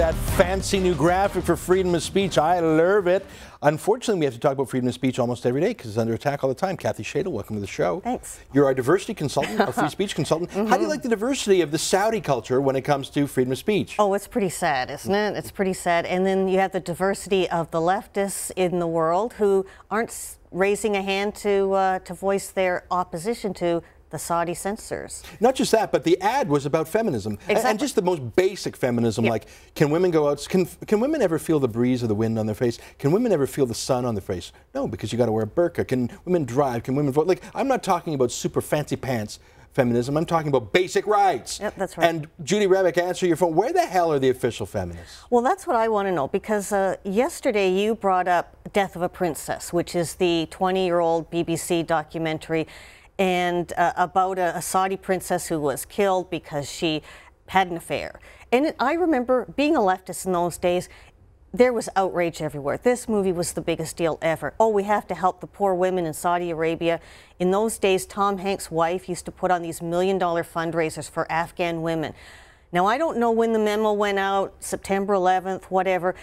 that fancy new graphic for freedom of speech. I love it. Unfortunately, we have to talk about freedom of speech almost every day because it's under attack all the time. Kathy Shaidle, welcome to the show. Thanks. You're our diversity consultant, our free speech consultant. How do you like the diversity of the Saudi culture when it comes to freedom of speech? Oh, it's pretty sad, isn't it? It's pretty sad. And then you have the diversity of the leftists in the world who aren't raising a hand to voice their opposition to the Saudi censors. Not just that, but the ad was about feminism. Exactly. And just the most basic feminism, like, can women go out, can women ever feel the breeze of the wind on their face? Can women ever feel the sun on their face? No, because you got to wear a burqa. Can women drive? Can women vote? Like, I'm not talking about super fancy pants feminism. I'm talking about basic rights. Yep, that's right. And Judy Rebick, answer your phone. Where the hell are the official feminists? Well, that's what I want to know, because yesterday you brought up Death of a Princess, which is the 20-year-old BBC documentary and about a Saudi princess who was killed because she had an affair. And I remember being a leftist in those days, there was outrage everywhere. This movie was the biggest deal ever. Oh, we have to help the poor women in Saudi Arabia. In those days, Tom Hanks' wife used to put on these $1 million fundraisers for Afghan women. Now, I don't know when the memo went out, September 11th, whatever.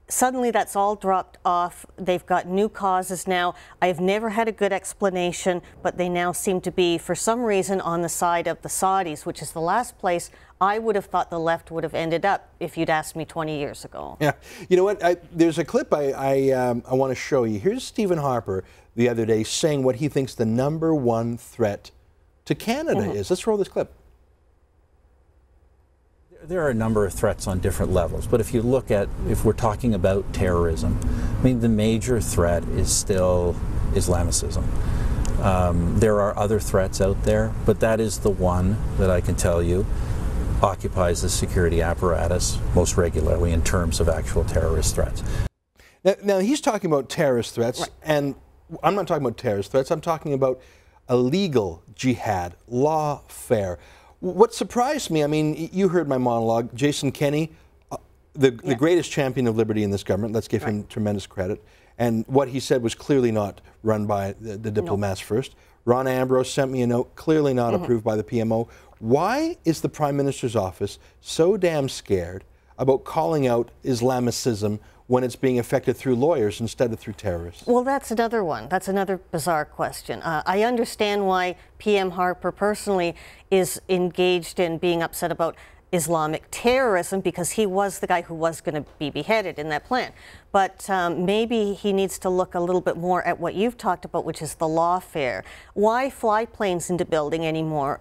Suddenly that's all dropped off. They've got new causes now. I've never had a good explanation, but they now seem to be, for some reason, on the side of the Saudis, which is the last place I would have thought the left would have ended up if you'd asked me 20 years ago. Yeah, you know what? There's a clip I want to show you. Here's Stephen Harper the other day saying what he thinks the #1 threat to Canada is. Let's roll this clip. There are a number of threats on different levels, but if you look at, if we're talking about terrorism, I mean, the major threat is still Islamicism. There are other threats out there, but that is the one that I can tell you occupies the security apparatus most regularly in terms of actual terrorist threats. Now he's talking about terrorist threats, and I'm not talking about terrorist threats, I'm talking about illegal jihad, lawfare. What surprised me, I mean, you heard my monologue, Jason Kenney, the greatest champion of liberty in this government, let's give him tremendous credit, and what he said was clearly not run by the diplomats first. Ron Ambrose sent me a note, clearly not approved by the PMO. Why is the Prime Minister's office so damn scared about calling out Islamicism when it's being affected through lawyers instead of through terrorists? Well, that's another one. That's another bizarre question. I understand why PM Harper personally is engaged in being upset about Islamic terrorism, because he was the guy who was going to be beheaded in that plan. But maybe he needs to look a little bit more at what you've talked about, which is the lawfare. Why fly planes into buildings anymore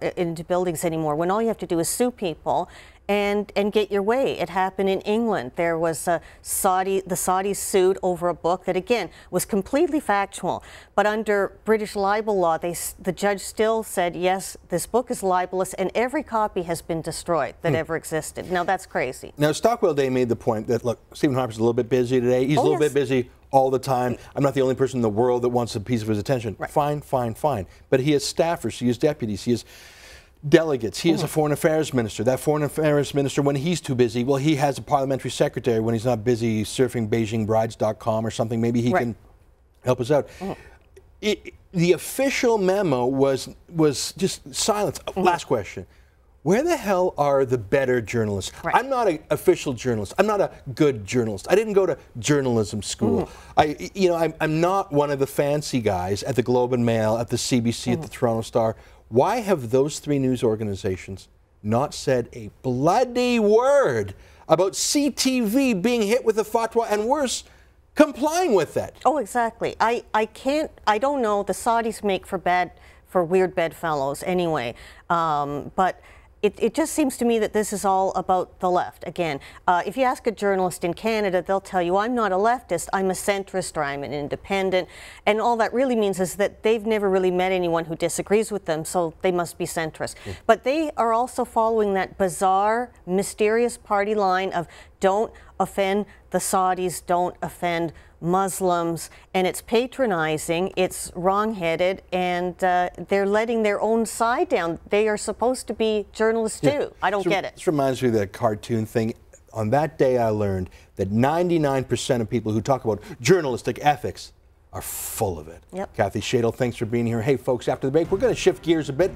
when all you have to do is sue people and get your way? It happened in England. There was the Saudis sued over a book that, again, was completely factual. But under British libel law, the judge still said, yes, this book is libelous, and every copy has been destroyed that ever existed. Now, that's crazy. Now, Stockwell Day made the point that, look, Stephen Harper's a little bit busy today. He's a little bit busy all the time. I'm not the only person in the world that wants a piece of his attention. Fine, fine, fine. But he has staffers, he has deputies, he has delegates. He is a foreign affairs minister. That foreign affairs minister, when he's too busy, well, he has a parliamentary secretary when he's not busy surfing BeijingBrides.com or something. Maybe he can help us out. The official memo was just silence. Last question. Where the hell are the better journalists? I'm not an official journalist. I'm not a good journalist. I didn't go to journalism school. I'm not one of the fancy guys at the Globe and Mail, at the CBC, at the Toronto Star. Why have those three news organizations not said a bloody word about CTV being hit with a fatwa and worse, complying with that? Oh, exactly. I don't know. The Saudis make for weird bedfellows anyway. But it just seems to me that this is all about the left. Again, if you ask a journalist in Canada, they'll tell you, I'm not a leftist, I'm a centrist, or I'm an independent. And all that really means is that they've never really met anyone who disagrees with them, so they must be centrist. But they are also following that bizarre, mysterious party line of don't offend the Saudis, don't offend Muslims, and it's patronizing, it's wrong-headed, and they're letting their own side down. They are supposed to be journalists too. I don't get it. This reminds me of that cartoon thing. On that day I learned that 99% of people who talk about journalistic ethics are full of it. Kathy Shaidle, thanks for being here. Hey folks, after the break we're going to shift gears a bit.